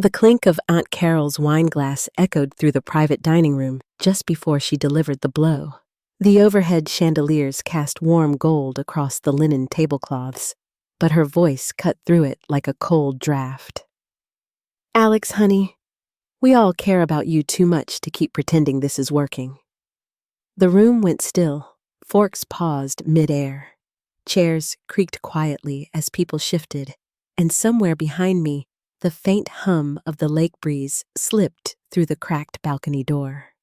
The clink of Aunt Carol's wine glass echoed through the private dining room just before she delivered the blow. The overhead chandeliers cast warm gold across the linen tablecloths, but her voice cut through it like a cold draft. "Alex, honey, we all care about you too much to keep pretending this is working." The room went still. Forks paused mid-air. Chairs creaked quietly as people shifted, and somewhere behind me, the faint hum of the lake breeze slipped through the cracked balcony door.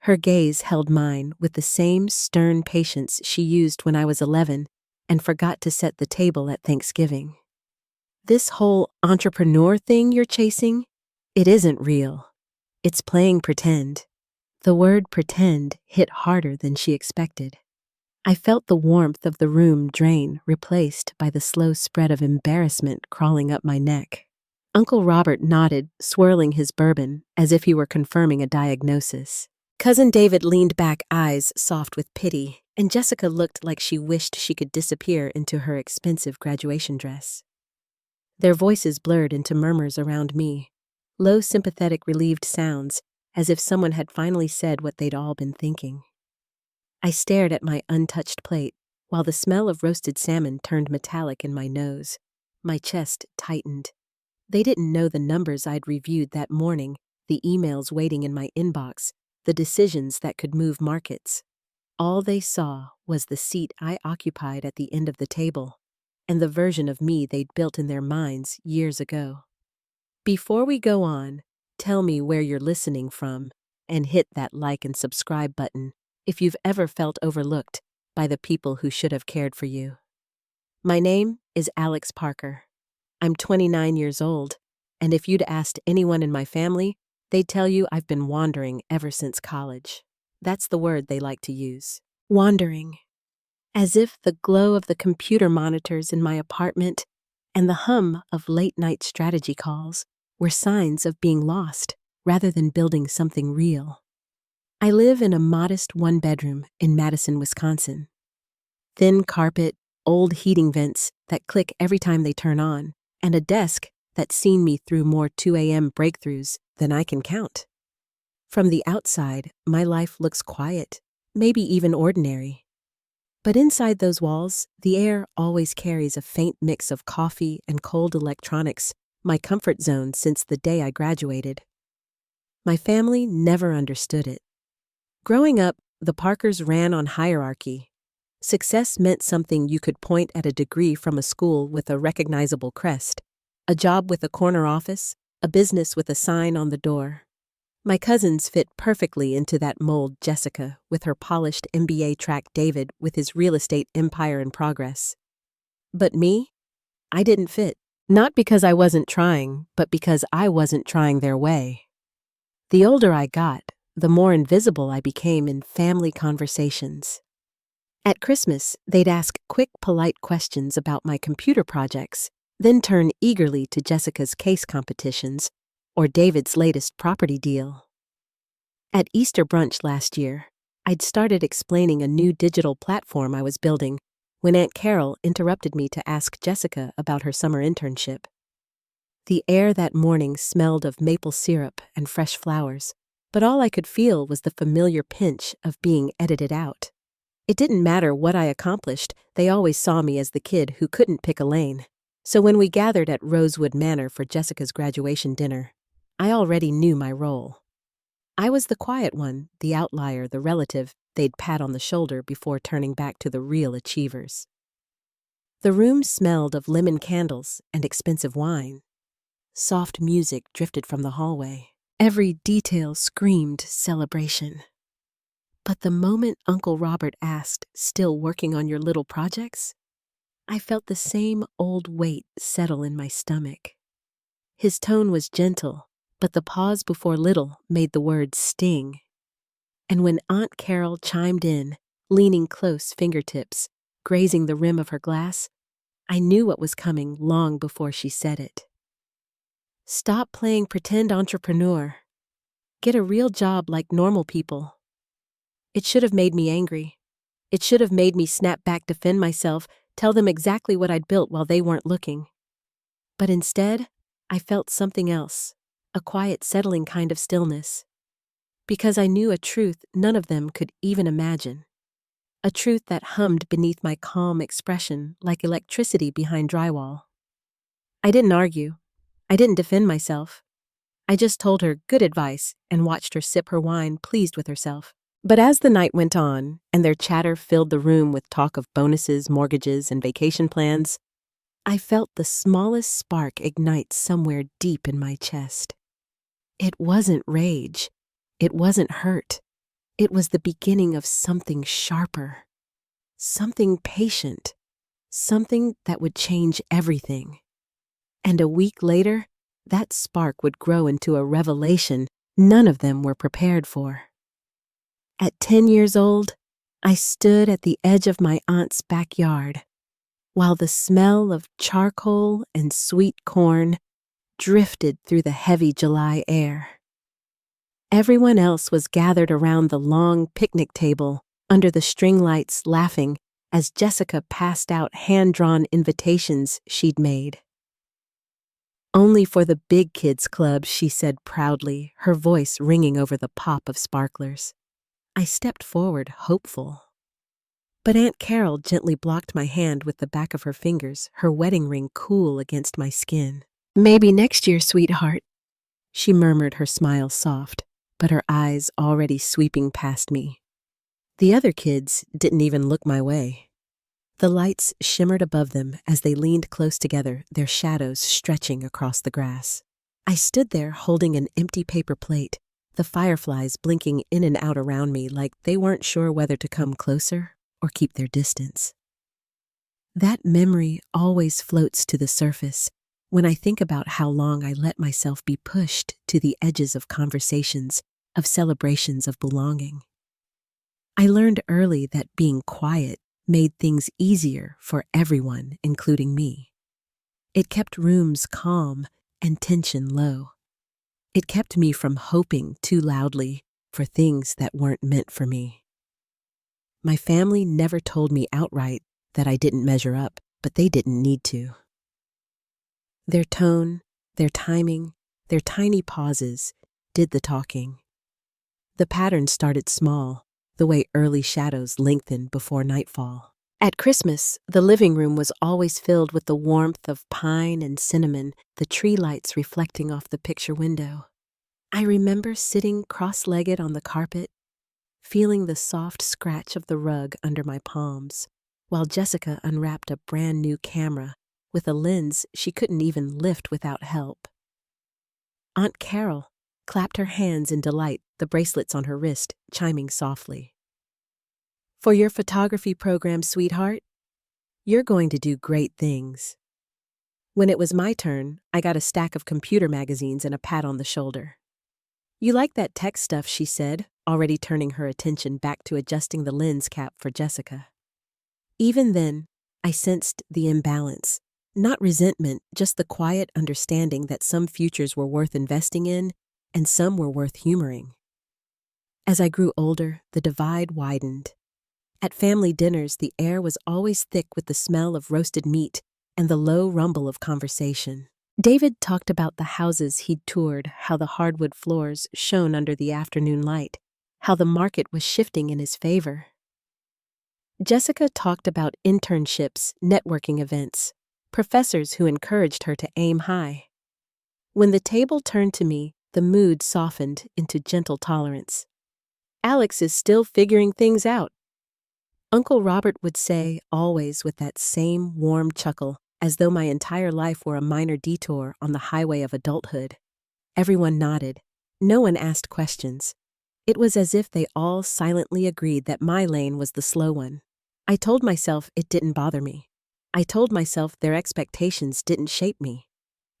Her gaze held mine with the same stern patience she used when I was 11 and forgot to set the table at Thanksgiving. "This whole entrepreneur thing you're chasing, it isn't real. It's playing pretend." The word pretend hit harder than she expected. I felt the warmth of the room drain, replaced by the slow spread of embarrassment crawling up my neck. Uncle Robert nodded, swirling his bourbon, as if he were confirming a diagnosis. Cousin David leaned back, eyes soft with pity, and Jessica looked like she wished she could disappear into her expensive graduation dress. Their voices blurred into murmurs around me, low sympathetic relieved sounds, as if someone had finally said what they'd all been thinking. I stared at my untouched plate, while the smell of roasted salmon turned metallic in my nose. My chest tightened. They didn't know the numbers I'd reviewed that morning, the emails waiting in my inbox, the decisions that could move markets. All they saw was the seat I occupied at the end of the table, and the version of me they'd built in their minds years ago. Before we go on, tell me where you're listening from, and hit that like and subscribe button if you've ever felt overlooked by the people who should have cared for you. My name is Alex Parker. I'm 29 years old, and if you'd asked anyone in my family, they'd tell you I've been wandering ever since college. That's the word they like to use. Wandering. As if the glow of the computer monitors in my apartment and the hum of late-night strategy calls were signs of being lost rather than building something real. I live in a modest one-bedroom in Madison, Wisconsin. Thin carpet, old heating vents that click every time they turn on, and a desk that's seen me through more 2 a.m. breakthroughs than I can count. From the outside, my life looks quiet, maybe even ordinary. But inside those walls, the air always carries a faint mix of coffee and cold electronics, my comfort zone since the day I graduated. My family never understood it. Growing up, the Parkers ran on hierarchy. Success meant something you could point at a degree from a school with a recognizable crest, a job with a corner office, a business with a sign on the door. My cousins fit perfectly into that mold. Jessica, with her polished MBA track, David, with his real estate empire in progress. But me? I didn't fit. Not because I wasn't trying, but because I wasn't trying their way. The older I got, the more invisible I became in family conversations. At Christmas, they'd ask quick, polite questions about my computer projects, then turn eagerly to Jessica's case competitions or David's latest property deal. At Easter brunch last year, I'd started explaining a new digital platform I was building when Aunt Carol interrupted me to ask Jessica about her summer internship. The air that morning smelled of maple syrup and fresh flowers, but all I could feel was the familiar pinch of being edited out. It didn't matter what I accomplished, they always saw me as the kid who couldn't pick a lane. So when we gathered at Rosewood Manor for Jessica's graduation dinner, I already knew my role. I was the quiet one, the outlier, the relative they'd pat on the shoulder before turning back to the real achievers. The room smelled of lemon candles and expensive wine. Soft music drifted from the hallway. Every detail screamed celebration. But the moment Uncle Robert asked, "Still working on your little projects?" I felt the same old weight settle in my stomach. His tone was gentle, but the pause before little made the words sting. And when Aunt Carol chimed in, leaning close, fingertips grazing the rim of her glass, I knew what was coming long before she said it. "Stop playing pretend entrepreneur. Get a real job like normal people." It should have made me angry. It should have made me snap back, defend myself, tell them exactly what I'd built while they weren't looking. But instead, I felt something else, a quiet, settling kind of stillness. Because I knew a truth none of them could even imagine. A truth that hummed beneath my calm expression like electricity behind drywall. I didn't argue. I didn't defend myself. I just told her good advice and watched her sip her wine, pleased with herself. But as the night went on, and their chatter filled the room with talk of bonuses, mortgages, and vacation plans, I felt the smallest spark ignite somewhere deep in my chest. It wasn't rage. It wasn't hurt. It was the beginning of something sharper, something patient, something that would change everything. And a week later, that spark would grow into a revelation none of them were prepared for. At 10 years old, I stood at the edge of my aunt's backyard, while the smell of charcoal and sweet corn drifted through the heavy July air. Everyone else was gathered around the long picnic table under the string lights laughing as Jessica passed out hand-drawn invitations she'd made. Only for the big kids club, she said proudly, her voice ringing over the pop of sparklers. I stepped forward, hopeful. But Aunt Carol gently blocked my hand with the back of her fingers, her wedding ring cool against my skin. "Maybe next year, sweetheart," she murmured, her smile soft, but her eyes already sweeping past me. The other kids didn't even look my way. The lights shimmered above them as they leaned close together, their shadows stretching across the grass. I stood there holding an empty paper plate, the fireflies blinking in and out around me like they weren't sure whether to come closer or keep their distance. That memory always floats to the surface when I think about how long I let myself be pushed to the edges of conversations, of celebrations of belonging. I learned early that being quiet made things easier for everyone, including me. It kept rooms calm and tension low. It kept me from hoping too loudly for things that weren't meant for me. My family never told me outright that I didn't measure up, but they didn't need to. Their tone, their timing, their tiny pauses did the talking. The pattern started small, the way early shadows lengthened before nightfall. At Christmas, the living room was always filled with the warmth of pine and cinnamon, the tree lights reflecting off the picture window. I remember sitting cross-legged on the carpet, feeling the soft scratch of the rug under my palms, while Jessica unwrapped a brand new camera with a lens she couldn't even lift without help. Aunt Carol clapped her hands in delight, the bracelets on her wrist chiming softly. "For your photography program, sweetheart, you're going to do great things." When it was my turn, I got a stack of computer magazines and a pat on the shoulder. "You like that tech stuff," she said, already turning her attention back to adjusting the lens cap for Jessica. Even then, I sensed the imbalance. Not resentment, just the quiet understanding that some futures were worth investing in and some were worth humoring. As I grew older, the divide widened. At family dinners, the air was always thick with the smell of roasted meat and the low rumble of conversation. David talked about the houses he'd toured, how the hardwood floors shone under the afternoon light, how the market was shifting in his favor. Jessica talked about internships, networking events, professors who encouraged her to aim high. When the table turned to me, the mood softened into gentle tolerance. "Alex is still figuring things out," Uncle Robert would say, always with that same warm chuckle, as though my entire life were a minor detour on the highway of adulthood. Everyone nodded. No one asked questions. It was as if they all silently agreed that my lane was the slow one. I told myself it didn't bother me. I told myself their expectations didn't shape me.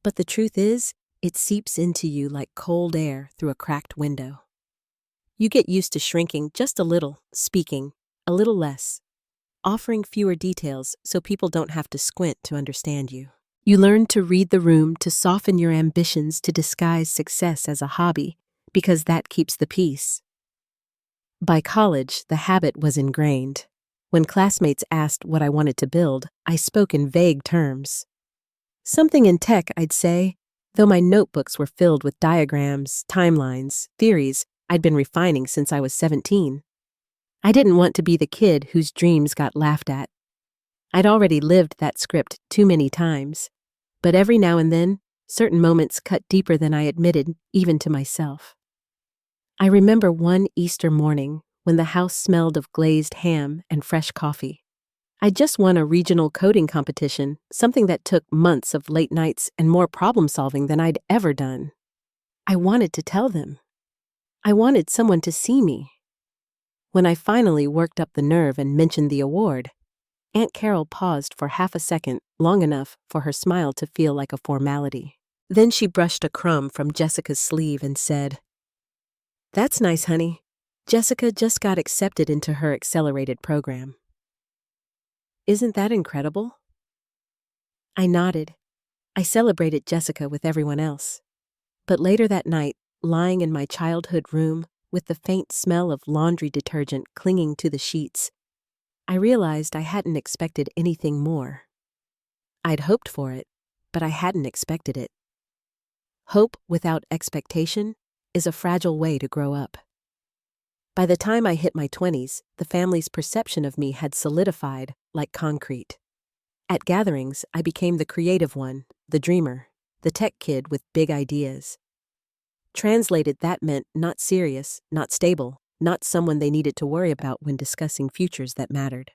But the truth is, it seeps into you like cold air through a cracked window. You get used to shrinking just a little, speaking a little less, offering fewer details so people don't have to squint to understand you. You learn to read the room, to soften your ambitions, to disguise success as a hobby, because that keeps the peace. By college, the habit was ingrained. When classmates asked what I wanted to build, I spoke in vague terms. "Something in tech," I'd say, Though my notebooks were filled with diagrams, timelines, theories I'd been refining since I was 17. I didn't want to be the kid whose dreams got laughed at. I'd already lived that script too many times, but every now and then, certain moments cut deeper than I admitted, even to myself. I remember one Easter morning when the house smelled of glazed ham and fresh coffee. I'd just won a regional coding competition, something that took months of late nights and more problem-solving than I'd ever done. I wanted to tell them. I wanted someone to see me. When I finally worked up the nerve and mentioned the award, Aunt Carol paused for half a second, long enough for her smile to feel like a formality. Then she brushed a crumb from Jessica's sleeve and said, "That's nice, honey. Jessica just got accepted into her accelerated program." Isn't that incredible? I nodded. I celebrated Jessica with everyone else. But later that night, lying in my childhood room with the faint smell of laundry detergent clinging to the sheets, I realized I hadn't expected anything more. I'd hoped for it, but I hadn't expected it. Hope without expectation is a fragile way to grow up. By the time I hit my 20s, the family's perception of me had solidified like concrete. At gatherings, I became the creative one, the dreamer, the tech kid with big ideas. Translated, that meant not serious, not stable, not someone they needed to worry about when discussing futures that mattered.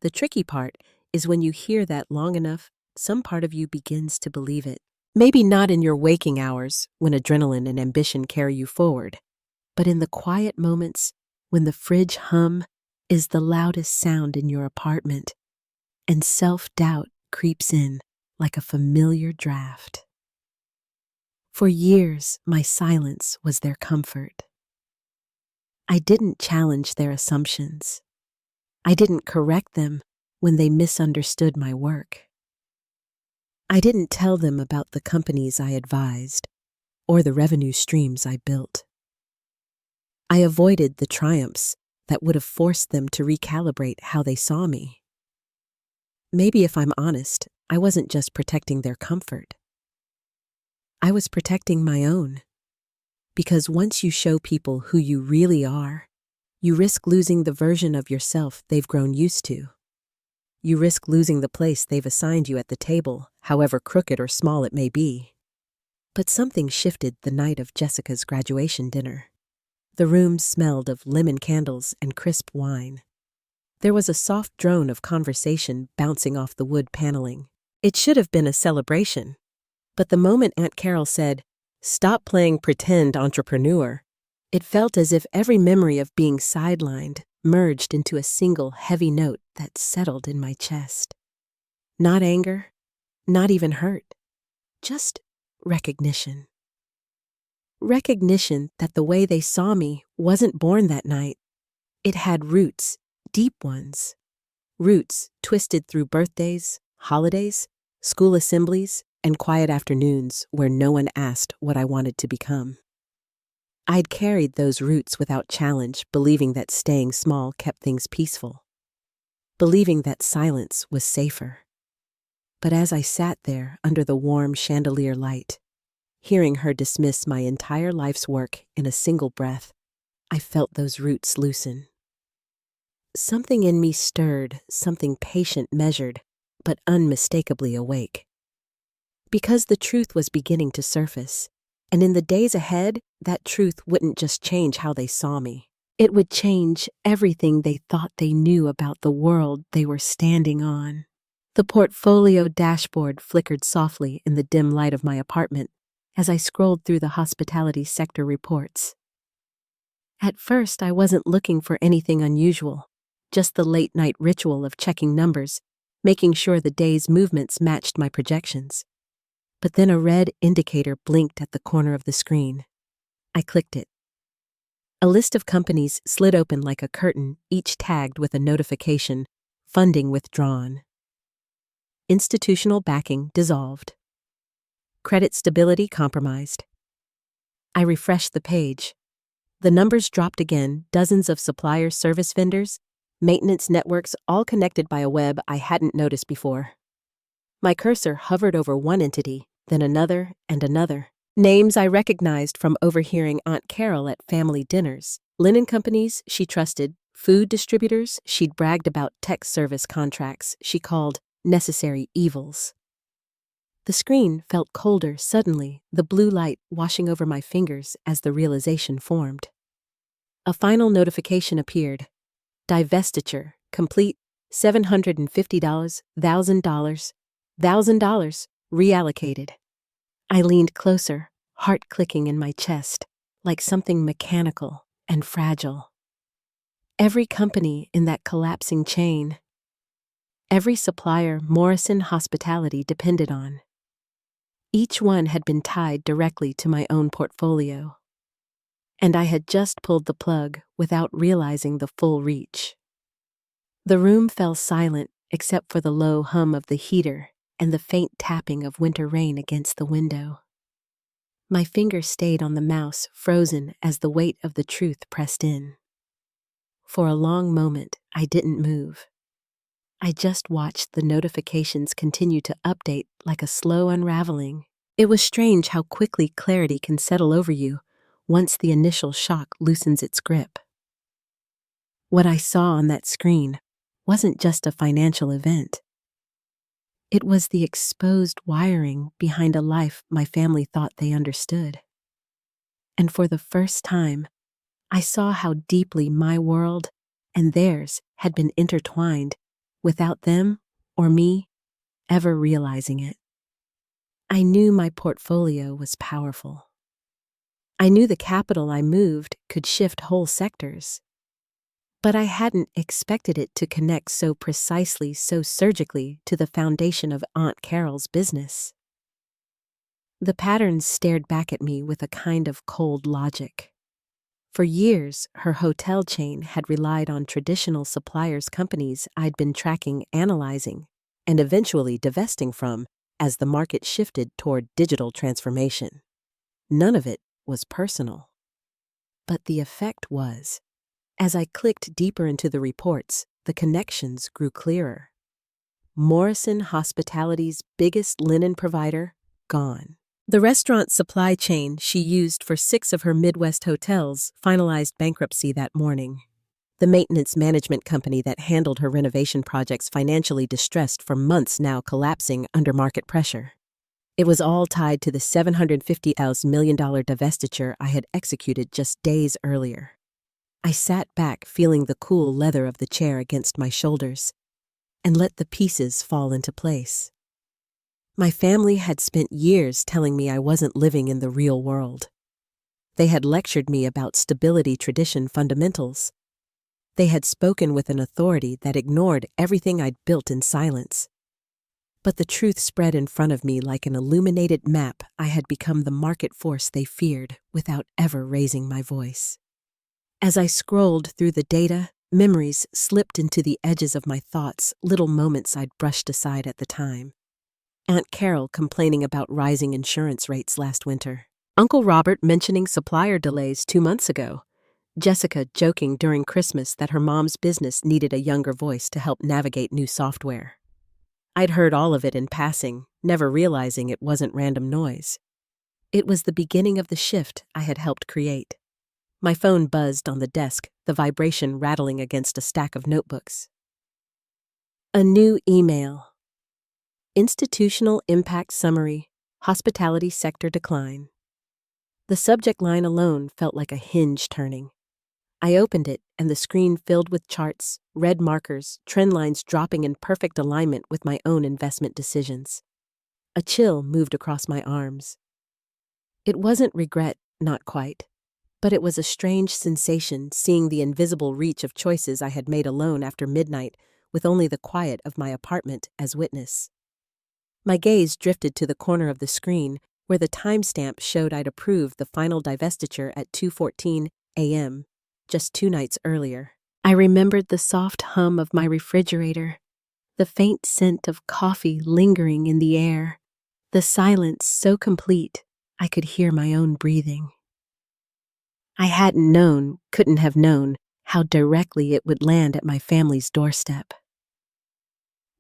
The tricky part is when you hear that long enough, some part of you begins to believe it. Maybe not in your waking hours, when adrenaline and ambition carry you forward, but in the quiet moments when the fridge hum is the loudest sound in your apartment and self-doubt creeps in like a familiar draft. For years, my silence was their comfort. I didn't challenge their assumptions. I didn't correct them when they misunderstood my work. I didn't tell them about the companies I advised or the revenue streams I built. I avoided the triumphs that would have forced them to recalibrate how they saw me. Maybe if I'm honest, I wasn't just protecting their comfort. I was protecting my own. Because once you show people who you really are, you risk losing the version of yourself they've grown used to. You risk losing the place they've assigned you at the table, however crooked or small it may be. But something shifted the night of Jessica's graduation dinner. The room smelled of lemon candles and crisp wine. There was a soft drone of conversation bouncing off the wood paneling. It should have been a celebration. But the moment Aunt Carol said, "Stop playing pretend entrepreneur," it felt as if every memory of being sidelined merged into a single heavy note that settled in my chest. Not anger, not even hurt, just recognition. Recognition that the way they saw me wasn't born that night. It had roots, deep ones. Roots twisted through birthdays, holidays, school assemblies, and quiet afternoons where no one asked what I wanted to become. I'd carried those roots without challenge, believing that staying small kept things peaceful, believing that silence was safer. But as I sat there under the warm chandelier light, hearing her dismiss my entire life's work in a single breath, I felt those roots loosen. Something in me stirred, something patient, measured, but unmistakably awake. Because the truth was beginning to surface, and in the days ahead, that truth wouldn't just change how they saw me. It would change everything they thought they knew about the world they were standing on. The portfolio dashboard flickered softly in the dim light of my apartment as I scrolled through the hospitality sector reports. At first, I wasn't looking for anything unusual, just the late-night ritual of checking numbers, making sure the day's movements matched my projections. But then a red indicator blinked at the corner of the screen. I clicked it. A list of companies slid open like a curtain, each tagged with a notification, funding withdrawn. Institutional backing dissolved. Credit stability compromised. I refreshed the page. The numbers dropped again, dozens of suppliers, service vendors, maintenance networks, all connected by a web I hadn't noticed before. My cursor hovered over one entity, then another and another. Names I recognized from overhearing Aunt Carol at family dinners. Linen companies she trusted, food distributors she'd bragged about, tech service contracts she called necessary evils. The screen felt colder suddenly, the blue light washing over my fingers as the realization formed. A final notification appeared. Divestiture, complete, $750, $1,000, reallocated. I leaned closer, heart clicking in my chest, like something mechanical and fragile. Every company in that collapsing chain, every supplier Morrison Hospitality depended on, each one had been tied directly to my own portfolio. And I had just pulled the plug without realizing the full reach. The room fell silent except for the low hum of the heater and the faint tapping of winter rain against the window. My finger stayed on the mouse, frozen as the weight of the truth pressed in. For a long moment, I didn't move. I just watched the notifications continue to update like a slow unraveling. It was strange how quickly clarity can settle over you once the initial shock loosens its grip. What I saw on that screen wasn't just a financial event. It was the exposed wiring behind a life my family thought they understood. And for the first time, I saw how deeply my world and theirs had been intertwined without them or me ever realizing it. I knew my portfolio was powerful. I knew the capital I moved could shift whole sectors. But I hadn't expected it to connect so precisely, so surgically to the foundation of Aunt Carol's business. The patterns stared back at me with a kind of cold logic. For years, her hotel chain had relied on traditional suppliers companies I'd been tracking, analyzing, and eventually divesting from as the market shifted toward digital transformation. None of it was personal. But the effect was, as I clicked deeper into the reports, the connections grew clearer. Morrison Hospitality's biggest linen provider, gone. The restaurant supply chain she used for 6 of her Midwest hotels finalized bankruptcy that morning. The maintenance management company that handled her renovation projects, financially distressed for months now, collapsing under market pressure. It was all tied to the $750 million divestiture I had executed just days earlier. I sat back, feeling the cool leather of the chair against my shoulders, and let the pieces fall into place. My family had spent years telling me I wasn't living in the real world. They had lectured me about stability tradition fundamentals. They had spoken with an authority that ignored everything I'd built in silence. But the truth spread in front of me like an illuminated map. I had become the market force they feared without ever raising my voice. As I scrolled through the data, memories slipped into the edges of my thoughts, little moments I'd brushed aside at the time. Aunt Carol complaining about rising insurance rates last winter. Uncle Robert mentioning supplier delays 2 months ago. Jessica joking during Christmas that her mom's business needed a younger voice to help navigate new software. I'd heard all of it in passing, never realizing it wasn't random noise. It was the beginning of the shift I had helped create. My phone buzzed on the desk, the vibration rattling against a stack of notebooks. A new email. Institutional Impact Summary, Hospitality Sector Decline. The subject line alone felt like a hinge turning. I opened it, and the screen filled with charts, red markers, trend lines dropping in perfect alignment with my own investment decisions. A chill moved across my arms. It wasn't regret, not quite. But it was a strange sensation seeing the invisible reach of choices I had made alone after midnight, with only the quiet of my apartment as witness. My gaze drifted to the corner of the screen where the timestamp showed I'd approved the final divestiture at 2:14 a.m., just 2 nights earlier. I remembered the soft hum of my refrigerator, the faint scent of coffee lingering in the air, the silence so complete I could hear my own breathing. I hadn't known, couldn't have known, how directly it would land at my family's doorstep.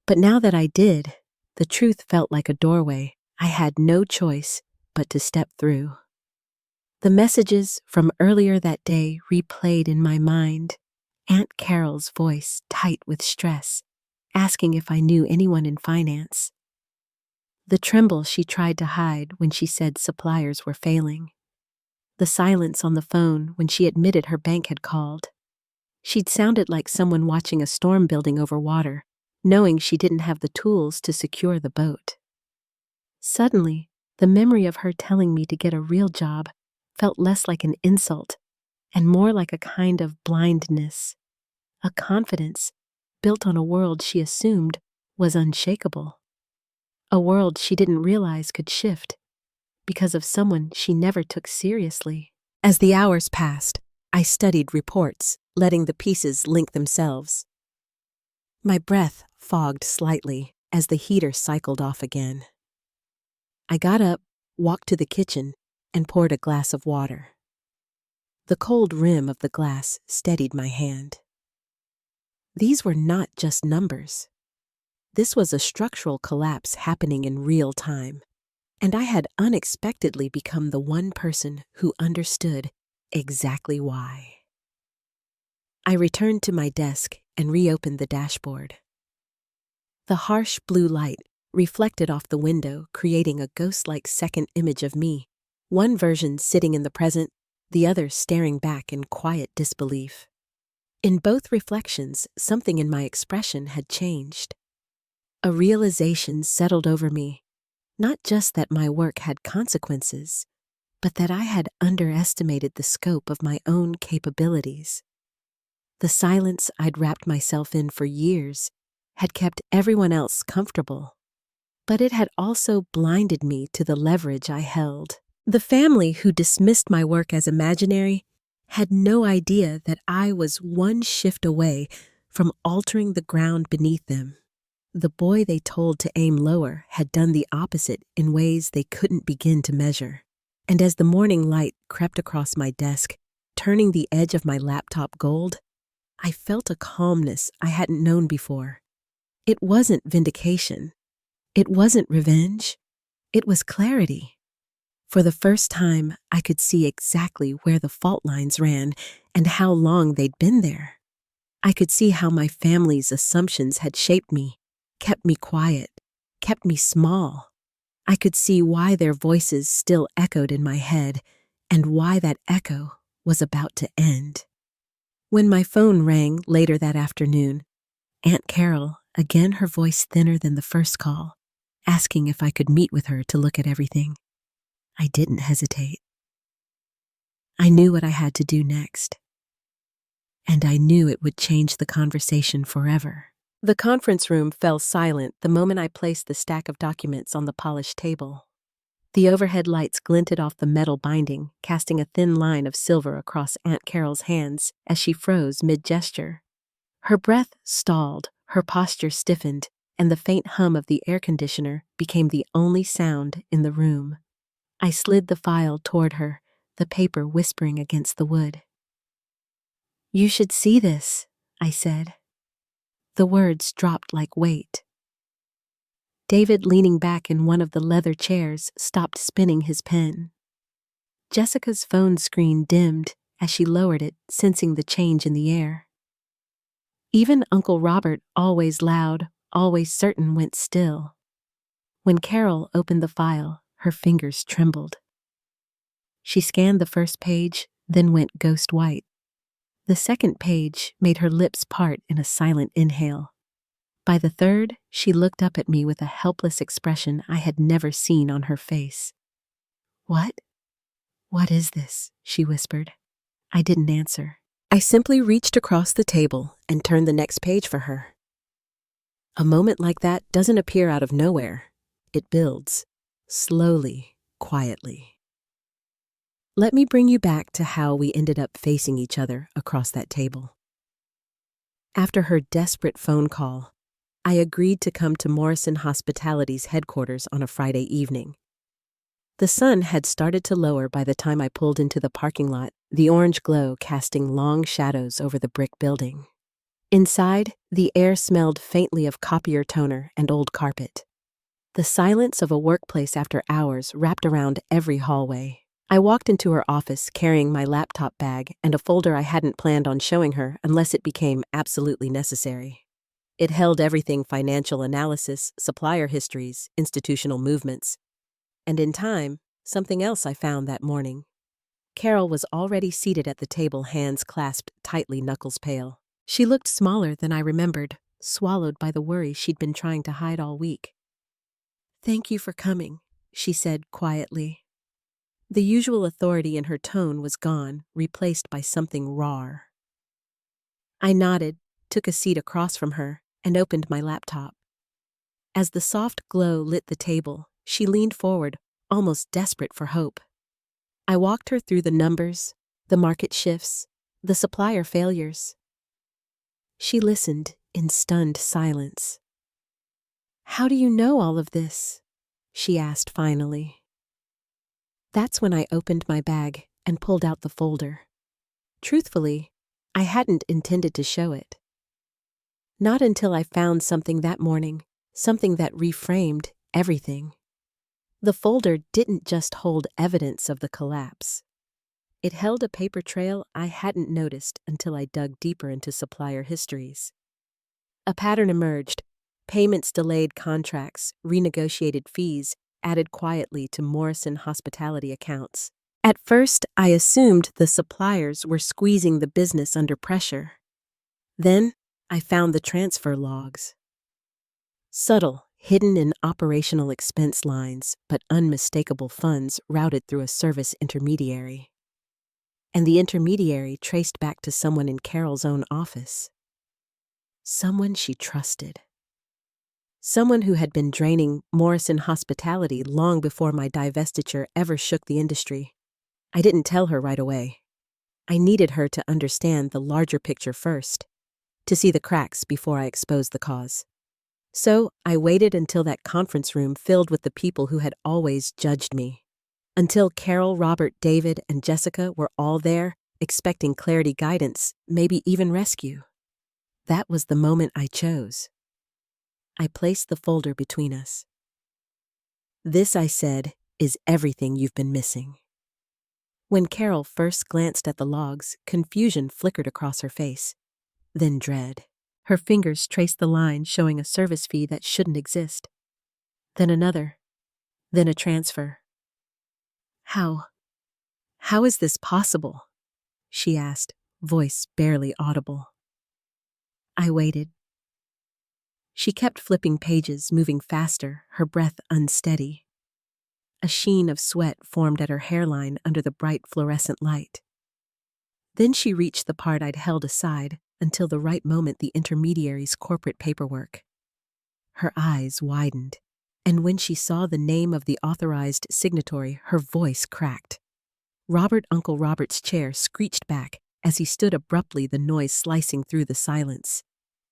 But now that I did, the truth felt like a doorway, I had no choice but to step through. The messages from earlier that day replayed in my mind. Aunt Carol's voice tight with stress, asking if I knew anyone in finance. The tremble she tried to hide when she said suppliers were failing. The silence on the phone when she admitted her bank had called. She'd sounded like someone watching a storm building over water, knowing she didn't have the tools to secure the boat. Suddenly, the memory of her telling me to get a real job felt less like an insult and more like a kind of blindness, a confidence built on a world she assumed was unshakable, a world she didn't realize could shift because of someone she never took seriously. As the hours passed, I studied reports, letting the pieces link themselves. My breath fogged slightly as the heater cycled off again. I got up, walked to the kitchen, and poured a glass of water. The cold rim of the glass steadied my hand. These were not just numbers. This was a structural collapse happening in real time, and I had unexpectedly become the one person who understood exactly why. I returned to my desk and reopened the dashboard. The harsh blue light reflected off the window, creating a ghost-like second image of me, one version sitting in the present, the other staring back in quiet disbelief. In both reflections, something in my expression had changed. A realization settled over me, not just that my work had consequences, but that I had underestimated the scope of my own capabilities. The silence I'd wrapped myself in for years had kept everyone else comfortable, but it had also blinded me to the leverage I held. The family who dismissed my work as imaginary had no idea that I was one shift away from altering the ground beneath them. The boy they told to aim lower had done the opposite in ways they couldn't begin to measure. And as the morning light crept across my desk, turning the edge of my laptop gold, I felt a calmness I hadn't known before. It wasn't vindication. It wasn't revenge. It was clarity. For the first time, I could see exactly where the fault lines ran and how long they'd been there. I could see how my family's assumptions had shaped me, kept me quiet, kept me small. I could see why their voices still echoed in my head and why that echo was about to end. When my phone rang later that afternoon, Aunt Carol, again her voice thinner than the first call, asking if I could meet with her to look at everything. I didn't hesitate. I knew what I had to do next, and I knew it would change the conversation forever. The conference room fell silent the moment I placed the stack of documents on the polished table. The overhead lights glinted off the metal binding, casting a thin line of silver across Aunt Carol's hands as she froze mid-gesture. Her breath stalled, her posture stiffened, and the faint hum of the air conditioner became the only sound in the room. I slid the file toward her, the paper whispering against the wood. "You should see this," I said. The words dropped like weight. David, leaning back in one of the leather chairs, stopped spinning his pen. Jessica's phone screen dimmed as she lowered it, sensing the change in the air. Even Uncle Robert, always loud, always certain, went still. When Carol opened the file, her fingers trembled. She scanned the first page, then went ghost white. The second page made her lips part in a silent inhale. By the third, she looked up at me with a helpless expression I had never seen on her face. "What? What is this?" she whispered. I didn't answer. I simply reached across the table and turned the next page for her. A moment like that doesn't appear out of nowhere. It builds, slowly, quietly. Let me bring you back to how we ended up facing each other across that table. After her desperate phone call, I agreed to come to Morrison Hospitality's headquarters on a Friday evening. The sun had started to lower by the time I pulled into the parking lot, the orange glow casting long shadows over the brick building. Inside, the air smelled faintly of copier toner and old carpet. The silence of a workplace after hours wrapped around every hallway. I walked into her office carrying my laptop bag and a folder I hadn't planned on showing her unless it became absolutely necessary. It held everything: financial analysis, supplier histories, institutional movements. And in time, something else I found that morning. Carol was already seated at the table, hands clasped tightly, knuckles pale. She looked smaller than I remembered, swallowed by the worry she'd been trying to hide all week. "Thank you for coming," she said quietly. The usual authority in her tone was gone, replaced by something raw. I nodded, took a seat across from her, and opened my laptop. As the soft glow lit the table, she leaned forward, almost desperate for hope. I walked her through the numbers, the market shifts, the supplier failures. She listened in stunned silence. "How do you know all of this?" she asked finally. That's when I opened my bag and pulled out the folder. Truthfully, I hadn't intended to show it. Not until I found something that morning, something that reframed everything. The folder didn't just hold evidence of the collapse. It held a paper trail I hadn't noticed until I dug deeper into supplier histories. A pattern emerged: payments delayed, contracts, renegotiated fees, added quietly to Morrison hospitality accounts. At first, I assumed the suppliers were squeezing the business under pressure. Then, I found the transfer logs. Subtle, hidden in operational expense lines, but unmistakable funds routed through a service intermediary. And the intermediary traced back to someone in Carol's own office. Someone she trusted. Someone who had been draining Morrison hospitality long before my divestiture ever shook the industry. I didn't tell her right away. I needed her to understand the larger picture first, to see the cracks before I exposed the cause. So I waited until that conference room filled with the people who had always judged me. Until Carol, Robert, David, and Jessica were all there, expecting clarity, guidance, maybe even rescue. That was the moment I chose. I placed the folder between us. "This," I said, "is everything you've been missing." When Carol first glanced at the logs, confusion flickered across her face, then dread. Her fingers traced the line showing a service fee that shouldn't exist. Then another. Then a transfer. How is this possible?" she asked, voice barely audible. I waited. She kept flipping pages, moving faster, her breath unsteady. A sheen of sweat formed at her hairline under the bright fluorescent light. Then she reached the part I'd held aside until the right moment: the intermediary's corporate paperwork. Her eyes widened, and when she saw the name of the authorized signatory, her voice cracked. Uncle Robert's chair screeched back as he stood abruptly, the noise slicing through the silence.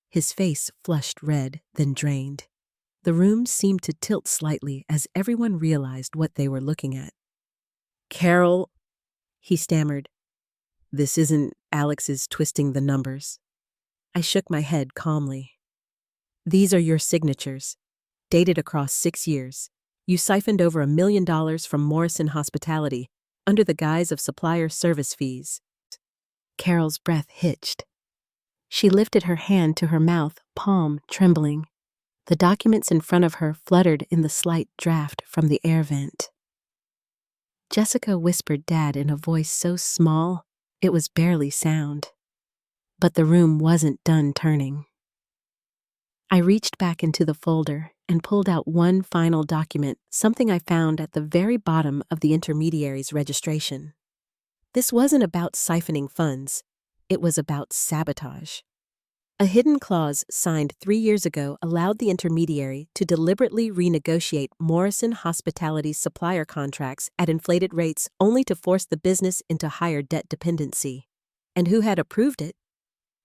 His face flushed red, then drained. The room seemed to tilt slightly as everyone realized what they were looking at. "Carol," he stammered. "This isn't Alex's twisting the numbers." I shook my head calmly. "These are your signatures, dated across 6 years. You siphoned over $1 million from Morrison Hospitality under the guise of supplier service fees." Carol's breath hitched. She lifted her hand to her mouth, palm trembling. The documents in front of her fluttered in the slight draft from the air vent. Jessica whispered Dad in a voice so small it was barely sound. But the room wasn't done turning. I reached back into the folder and pulled out one final document, something I found at the very bottom of the intermediary's registration. This wasn't about siphoning funds. It was about sabotage. A hidden clause signed 3 years ago allowed the intermediary to deliberately renegotiate Morrison Hospitality's supplier contracts at inflated rates only to force the business into higher debt dependency. And who had approved it?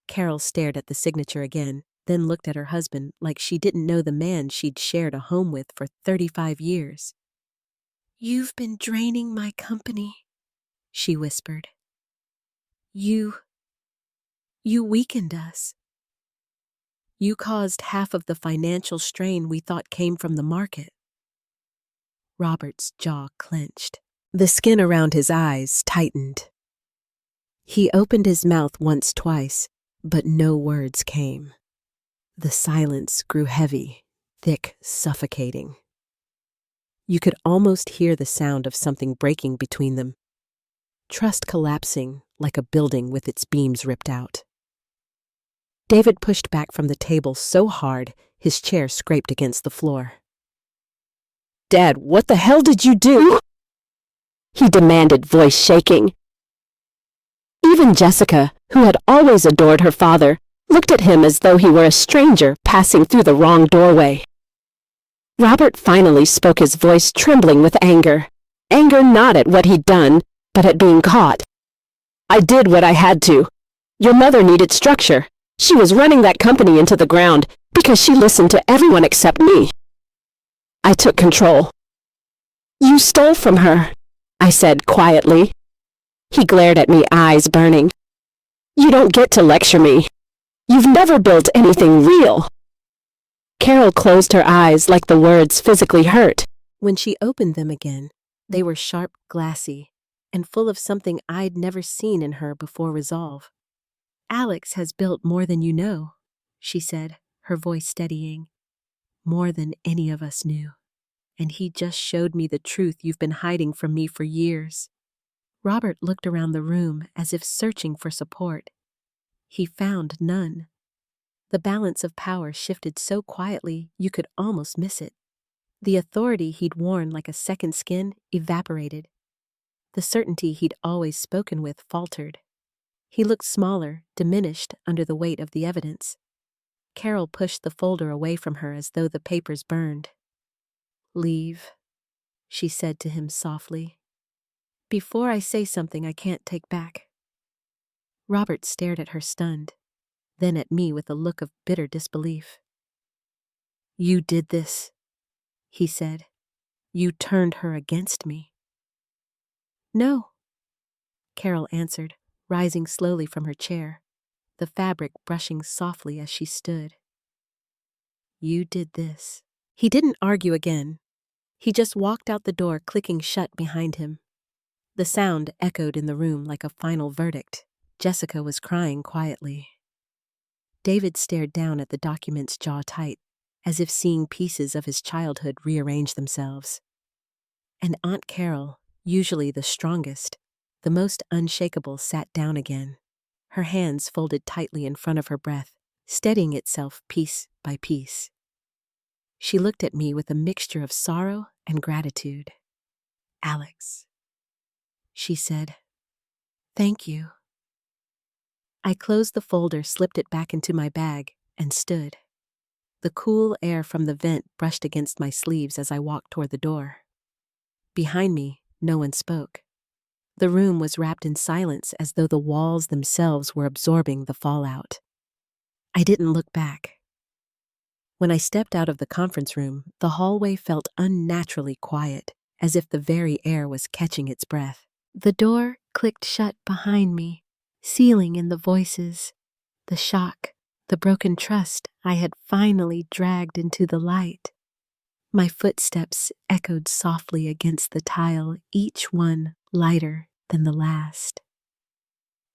Carol stared at the signature again, then looked at her husband like she didn't know the man she'd shared a home with for 35 years. "You've been draining my company," she whispered. You weakened us. You caused half of the financial strain we thought came from the market." Robert's jaw clenched. The skin around his eyes tightened. He opened his mouth once, twice, but no words came. The silence grew heavy, thick, suffocating. You could almost hear the sound of something breaking between them. Trust collapsing like a building with its beams ripped out. David pushed back from the table so hard his chair scraped against the floor. "Dad, what the hell did you do?" he demanded, voice shaking. Even Jessica, who had always adored her father, looked at him as though he were a stranger passing through the wrong doorway. Robert finally spoke, his voice trembling with anger. Anger not at what he'd done, but at being caught. "I did what I had to. Your mother needed structure. She was running that company into the ground because she listened to everyone except me. I took control." "You stole from her," I said quietly. He glared at me, eyes burning. "You don't get to lecture me. You've never built anything real." Carol closed her eyes like the words physically hurt. When she opened them again, they were sharp, glassy, and full of something I'd never seen in her before: resolve. "Alex has built more than you know," she said, her voice steadying. "More than any of us knew. And he just showed me the truth you've been hiding from me for years." Robert looked around the room as if searching for support. He found none. The balance of power shifted so quietly you could almost miss it. The authority he'd worn like a second skin evaporated. The certainty he'd always spoken with faltered. He looked smaller, diminished under the weight of the evidence. Carol pushed the folder away from her as though the papers burned. "Leave," she said to him softly. "Before I say something I can't take back." Robert stared at her stunned, then at me with a look of bitter disbelief. "You did this," he said. "You turned her against me." "No," Carol answered, rising slowly from her chair, the fabric brushing softly as she stood. "You did this." He didn't argue again. He just walked out the door, clicking shut behind him. The sound echoed in the room like a final verdict. Jessica was crying quietly. David stared down at the documents, jaw tight, as if seeing pieces of his childhood rearrange themselves. And Aunt Carol, usually the strongest, the most unshakable, sat down again, her hands folded tightly in front of her breath, steadying itself piece by piece. She looked at me with a mixture of sorrow and gratitude. "Alex," she said. "Thank you." I closed the folder, slipped it back into my bag, and stood. The cool air from the vent brushed against my sleeves as I walked toward the door. Behind me, no one spoke. The room was wrapped in silence, as though the walls themselves were absorbing the fallout. I didn't look back. When I stepped out of the conference room, the hallway felt unnaturally quiet, as if the very air was catching its breath. The door clicked shut behind me, sealing in the voices, the shock, the broken trust I had finally dragged into the light. My footsteps echoed softly against the tile, each one lighter than the last.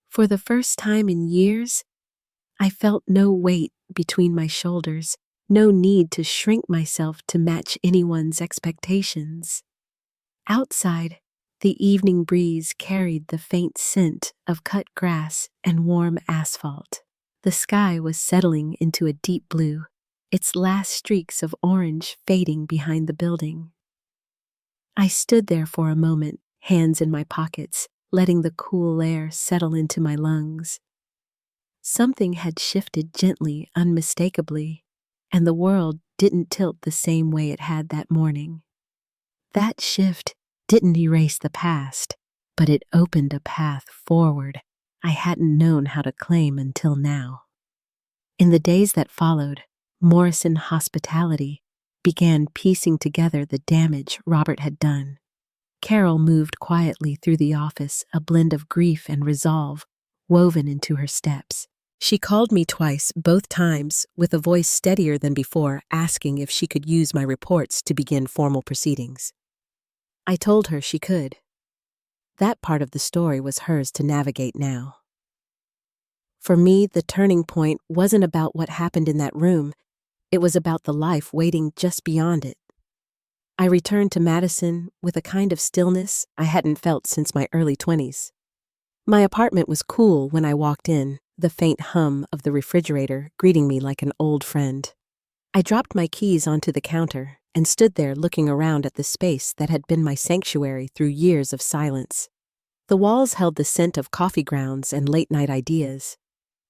For the first time in years, I felt no weight between my shoulders, no need to shrink myself to match anyone's expectations. Outside, the evening breeze carried the faint scent of cut grass and warm asphalt. The sky was settling into a deep blue, its last streaks of orange fading behind the building. I stood there for a moment, hands in my pockets, letting the cool air settle into my lungs. Something had shifted gently, unmistakably, and the world didn't tilt the same way it had that morning. That shift didn't erase the past, but it opened a path forward I hadn't known how to claim until now. In the days that followed, Morrison Hospitality began piecing together the damage Robert had done. Carol moved quietly through the office, a blend of grief and resolve woven into her steps. She called me twice, both times with a voice steadier than before, asking if she could use my reports to begin formal proceedings. I told her she could. That part of the story was hers to navigate now. For me, the turning point wasn't about what happened in that room. It was about the life waiting just beyond it. I returned to Madison with a kind of stillness I hadn't felt since my early 20s. My apartment was cool when I walked in, the faint hum of the refrigerator greeting me like an old friend. I dropped my keys onto the counter and stood there looking around at the space that had been my sanctuary through years of silence. The walls held the scent of coffee grounds and late-night ideas.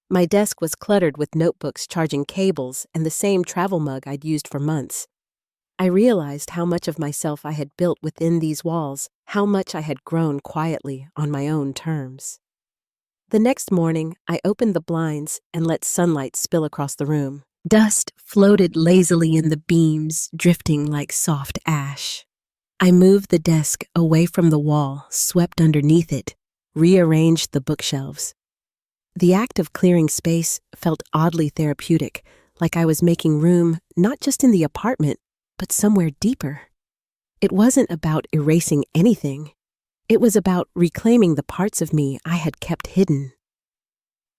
My desk was cluttered with notebooks, charging cables, and the same travel mug I'd used for months. I realized how much of myself I had built within these walls, how much I had grown quietly on my own terms. The next morning, I opened the blinds and let sunlight spill across the room. Dust floated lazily in the beams, drifting like soft ash. I moved the desk away from the wall, swept underneath it, rearranged the bookshelves. The act of clearing space felt oddly therapeutic, like I was making room not just in the apartment, but somewhere deeper. It wasn't about erasing anything. It was about reclaiming the parts of me I had kept hidden.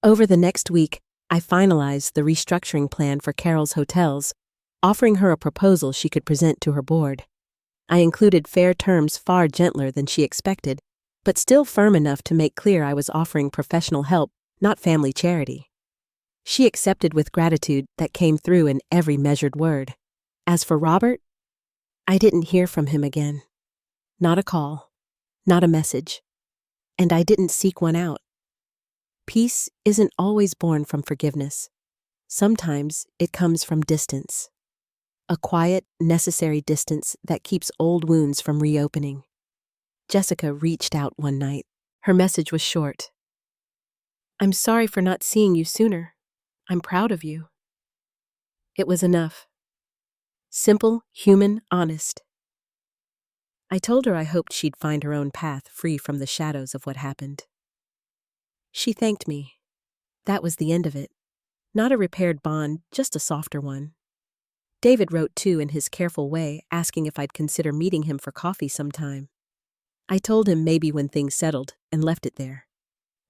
Over the next week, I finalized the restructuring plan for Carol's hotels, offering her a proposal she could present to her board. I included fair terms far gentler than she expected, but still firm enough to make clear I was offering professional help, not family charity. She accepted with gratitude that came through in every measured word. As for Robert, I didn't hear from him again. Not a call, not a message, and I didn't seek one out. Peace isn't always born from forgiveness. Sometimes it comes from distance. A quiet, necessary distance that keeps old wounds from reopening. Jessica reached out one night. Her message was short. "I'm sorry for not seeing you sooner. I'm proud of you." It was enough. Simple, human, honest. I told her I hoped she'd find her own path free from the shadows of what happened. She thanked me. That was the end of it. Not a repaired bond, just a softer one. David wrote too in his careful way, asking if I'd consider meeting him for coffee sometime. I told him maybe when things settled and left it there.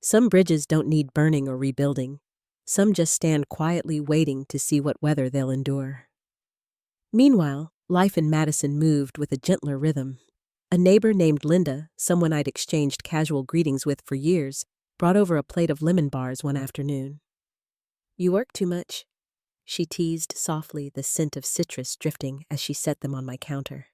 Some bridges don't need burning or rebuilding. Some just stand quietly waiting to see what weather they'll endure. Meanwhile, life in Madison moved with a gentler rhythm. A neighbor named Linda, someone I'd exchanged casual greetings with for years, brought over a plate of lemon bars one afternoon. "You work too much," she teased softly, the scent of citrus drifting as she set them on my counter.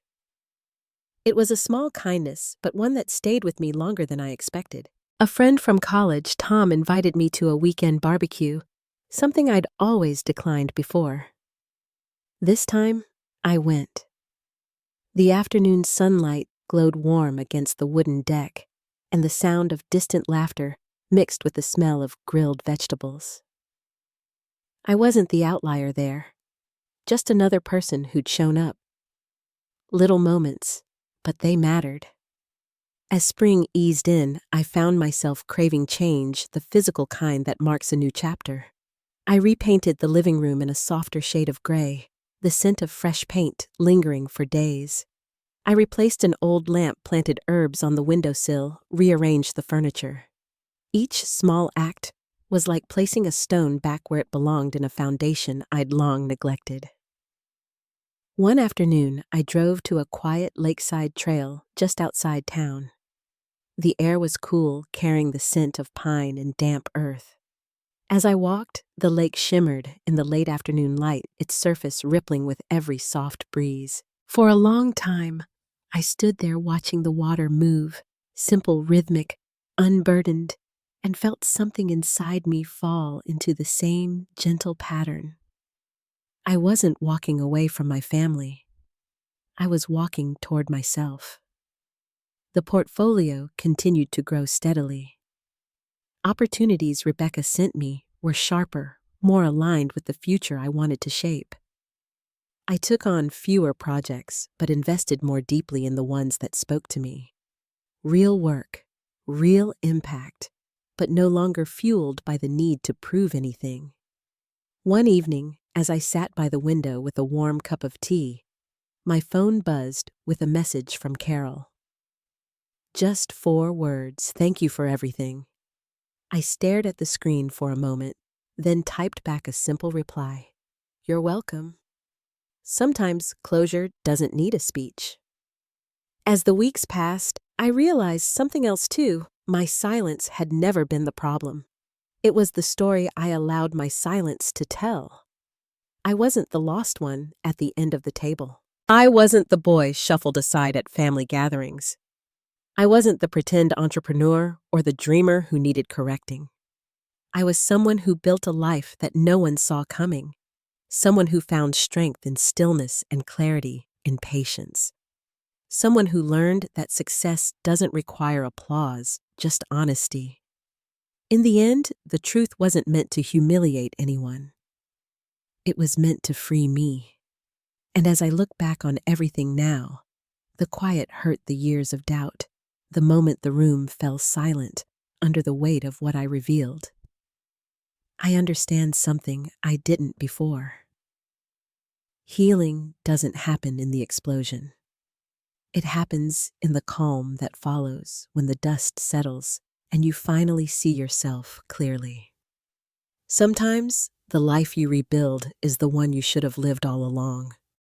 It was a small kindness, but one that stayed with me longer than I expected. A friend from college, Tom, invited me to a weekend barbecue, something I'd always declined before. This time, I went. The afternoon sunlight glowed warm against the wooden deck, and the sound of distant laughter mixed with the smell of grilled vegetables. I wasn't the outlier there, just another person who'd shown up. Little moments, but they mattered. As spring eased in, I found myself craving change, the physical kind that marks a new chapter. I repainted the living room in a softer shade of gray, the scent of fresh paint lingering for days. I replaced an old lamp, planted herbs on the windowsill, rearranged the furniture. Each small act was like placing a stone back where it belonged in a foundation I'd long neglected. One afternoon, I drove to a quiet lakeside trail just outside town. The air was cool, carrying the scent of pine and damp earth. As I walked, the lake shimmered in the late afternoon light, its surface rippling with every soft breeze. For a long time, I stood there watching the water move, simple, rhythmic, unburdened, and felt something inside me fall into the same gentle pattern. I wasn't walking away from my family. I was walking toward myself. The portfolio continued to grow steadily. Opportunities Rebecca sent me were sharper, more aligned with the future I wanted to shape. I took on fewer projects, but invested more deeply in the ones that spoke to me. Real work, real impact, but no longer fueled by the need to prove anything. One evening, as I sat by the window with a warm cup of tea, my phone buzzed with a message from Carol. Just 4 words, thank you for everything. I stared at the screen for a moment, then typed back a simple reply. You're welcome. Sometimes closure doesn't need a speech. As the weeks passed, I realized something else too. My silence had never been the problem. It was the story I allowed my silence to tell. I wasn't the lost one at the end of the table. I wasn't the boy shuffled aside at family gatherings. I wasn't the pretend entrepreneur or the dreamer who needed correcting. I was someone who built a life that no one saw coming. Someone who found strength in stillness and clarity in patience. Someone who learned that success doesn't require applause, just honesty. In the end, the truth wasn't meant to humiliate anyone. It was meant to free me. And as I look back on everything now, the quiet hurt the years of doubt, the moment the room fell silent under the weight of what I revealed. I understand something I didn't before. Healing doesn't happen in the explosion. It happens in the calm that follows when the dust settles and you finally see yourself clearly. Sometimes the life you rebuild is the one you should have lived all along.